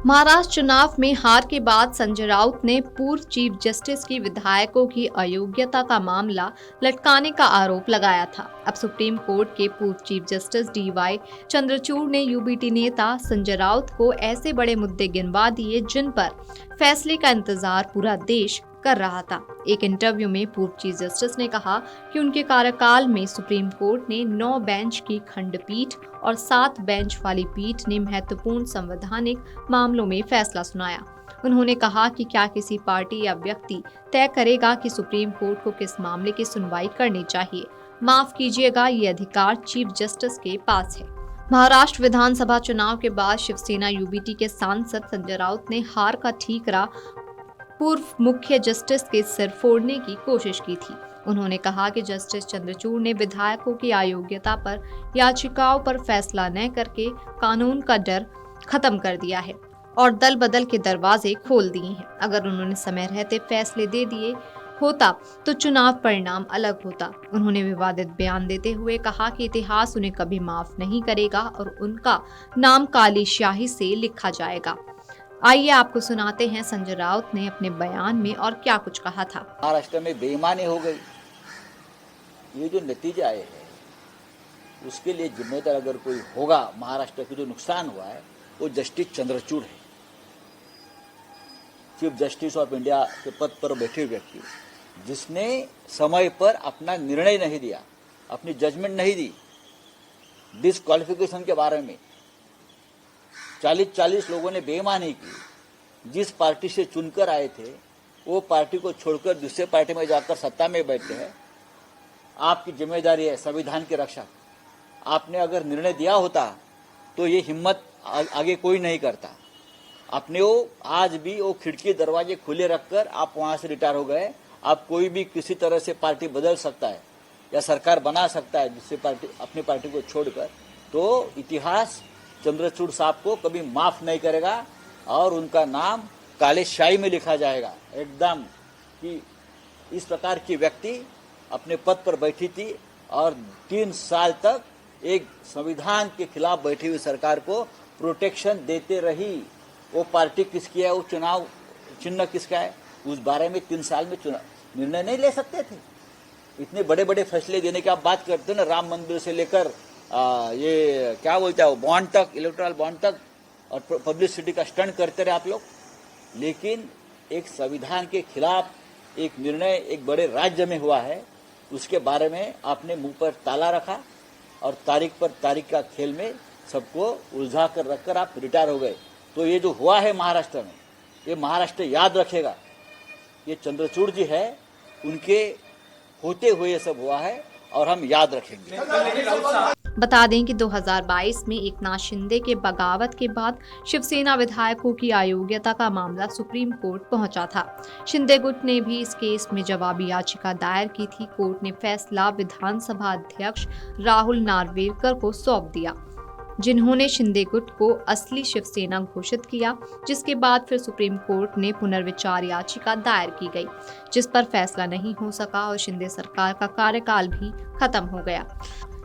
महाराष्ट्र चुनाव में हार के बाद संजय राउत ने पूर्व चीफ जस्टिस की विधायकों की अयोग्यता का मामला लटकाने का आरोप लगाया था। अब सुप्रीम कोर्ट के पूर्व चीफ जस्टिस DY चंद्रचूड़ ने यूबीटी नेता संजय राउत को ऐसे बड़े मुद्दे गिनवा दिए जिन पर फैसले का इंतजार पूरा देश कर रहा था। एक इंटरव्यू में पूर्व चीफ जस्टिस ने कहा कि उनके कार्यकाल में सुप्रीम कोर्ट ने 9 बेंच की खंडपीठ और 7 बेंच वाली पीठ ने महत्वपूर्ण संवैधानिक मामलों में फैसला सुनाया। उन्होंने कहा कि क्या किसी पार्टी या व्यक्ति तय करेगा कि सुप्रीम कोर्ट को किस मामले की सुनवाई करनी चाहिए। माफ कीजिएगा, ये अधिकार चीफ जस्टिस के पास है। महाराष्ट्र विधानसभा चुनाव के बाद शिवसेना यूबीटी के सांसद संजय राउत ने हार का ठीकरा पूर्व मुख्य जस्टिस के सिर फोड़ने की कोशिश की थी। उन्होंने कहा कि जस्टिस चंद्रचूड़ ने विधायकों की अयोग्यता पर याचिकाओं पर फैसला न करके कानून का डर खत्म कर दिया है और दल बदल के दरवाजे खोल दिए हैं। अगर उन्होंने समय रहते फैसले दे दिए होता तो चुनाव परिणाम अलग होता। उन्होंने विवादित बयान देते हुए कहा कि इतिहास उन्हें कभी माफ नहीं करेगा और उनका नाम काली स्याही से लिखा जाएगा। आइए आपको सुनाते हैं संजय राउत ने अपने बयान में और क्या कुछ कहा था। महाराष्ट्र में बेईमानी हो गई, ये जो नतीजे आए हैं उसके लिए जिम्मेदार अगर कोई होगा, महाराष्ट्र को जो नुकसान हुआ है वो जस्टिस चंद्रचूड़ है। चीफ जस्टिस ऑफ इंडिया के पद पर बैठे व्यक्ति जिसने समय पर अपना निर्णय नहीं दिया, अपनी जजमेंट नहीं दी, डिसक्वालिफिकेशन के बारे में 40 लोगों ने बेईमानी की। जिस पार्टी से चुनकर आए थे वो पार्टी को छोड़कर दूसरे पार्टी में जाकर सत्ता में बैठे हैं। आपकी जिम्मेदारी है संविधान की रक्षा। आपने अगर निर्णय दिया होता तो ये हिम्मत आगे कोई नहीं करता। आपने वो आज भी वो खिड़की दरवाजे खुले रखकर आप वहां से रिटायर हो गए। आप कोई भी किसी तरह से पार्टी बदल सकता है या सरकार बना सकता है जिससे पार्टी अपनी पार्टी को छोड़कर, तो इतिहास चंद्रचूड़ साहब को कभी माफ नहीं करेगा और उनका नाम काले स्याही में लिखा जाएगा एकदम। कि इस प्रकार की व्यक्ति अपने पद पर बैठी थी और 3 साल तक एक संविधान के खिलाफ बैठी हुई सरकार को प्रोटेक्शन देते रही। वो पार्टी किसकी है, वो चुनाव चिन्ह किसका है, उस बारे में 3 साल में निर्णय नहीं ले सकते थे। इतने बड़े बड़े फैसले देने की आप बात करते हो ना, राम मंदिर से लेकर ये क्या बोलता है बॉन्ड तक, इलेक्टोरल बॉन्ड तक, और पब्लिसिटी का स्टंट करते रहे आप लोग। लेकिन एक संविधान के खिलाफ एक निर्णय एक बड़े राज्य में हुआ है, उसके बारे में आपने मुंह पर ताला रखा और तारीख पर तारीख का खेल में सबको उलझा कर रखकर आप रिटायर हो गए। तो ये जो हुआ है महाराष्ट्र में, ये महाराष्ट्र याद रखेगा। ये चंद्रचूड़ जी है, उनके होते हुए ये सब हुआ है और हम याद रखेंगे। बता दें कि 2022 में एकनाथ शिंदे के बगावत के बाद शिवसेना विधायकों की अयोग्यता का मामला सुप्रीम कोर्ट पहुंचा था। शिंदे गुट ने भी इस केस में जवाबी याचिका दायर की थी। कोर्ट ने फैसला विधानसभा अध्यक्ष राहुल नार्वेकर को सौंप दिया, जिन्होंने शिंदे गुट को असली शिवसेना घोषित किया, जिसके बाद फिर सुप्रीम कोर्ट ने पुनर्विचार याचिका दायर की गई, जिस पर फैसला नहीं हो सका और शिंदे सरकार का कार्यकाल भी खत्म हो गया।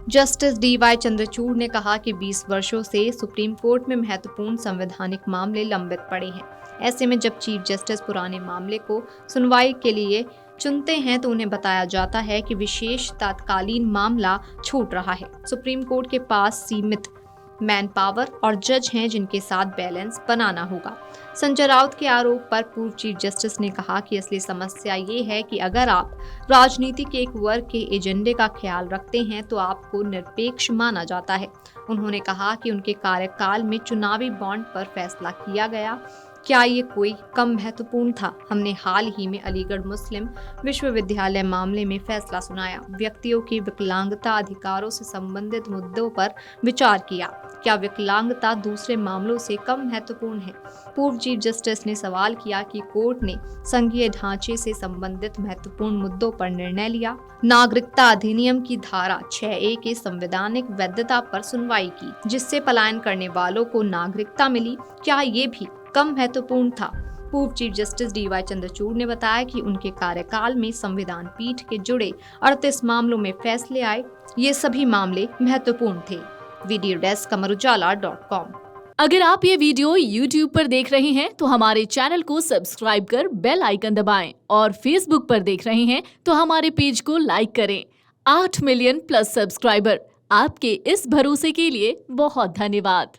जस्टिस DY चंद्रचूड़ ने कहा कि 20 वर्षों से सुप्रीम कोर्ट में महत्वपूर्ण संवैधानिक मामले लंबित पड़े हैं। ऐसे में जब चीफ जस्टिस पुराने मामले को सुनवाई के लिए चुनते हैं तो उन्हें बताया जाता है कि विशेष तत्कालीन मामला छूट रहा है। सुप्रीम कोर्ट के पास सीमित मैन पावर और जज हैं जिनके साथ बैलेंस बनाना होगा। संजय राउत के आरोप पर पूर्व चीफ जस्टिस ने कहा कि असली समस्या ये है कि अगर आप राजनीति के एक वर्ग के एजेंडे का ख्याल रखते हैं तो आपको निरपेक्ष माना जाता है। उन्होंने कहा कि उनके कार्यकाल में चुनावी बॉन्ड पर फैसला किया गया, क्या ये कोई कम महत्वपूर्ण था? हमने हाल ही में अलीगढ़ मुस्लिम विश्वविद्यालय मामले में फैसला सुनाया। व्यक्तियों की विकलांगता अधिकारों से संबंधित मुद्दों पर विचार किया। क्या विकलांगता दूसरे मामलों से कम महत्वपूर्ण है? पूर्व चीफ जस्टिस ने सवाल किया कि कोर्ट ने संघीय ढांचे से संबंधित महत्वपूर्ण मुद्दों पर निर्णय लिया। नागरिकता अधिनियम की धारा 6A के संवैधानिक वैधता पर सुनवाई की, जिससे पलायन करने वालों को नागरिकता मिली। क्या ये भी कम महत्वपूर्ण था? पूर्व चीफ जस्टिस DY चंद्रचूड़ ने बताया कि उनके कार्यकाल में संविधान पीठ के जुड़े 38 मामलों में फैसले आए। ये सभी मामले महत्वपूर्ण थे। वीडियो डेस्क, अमर उजाला.com। अगर आप ये वीडियो YouTube पर देख रहे हैं तो हमारे चैनल को सब्सक्राइब कर बेल आइकन दबाएं और Facebook पर देख रहे हैं तो हमारे पेज को लाइक करें। 8 मिलियन प्लस सब्सक्राइबर, आपके इस भरोसे के लिए बहुत धन्यवाद।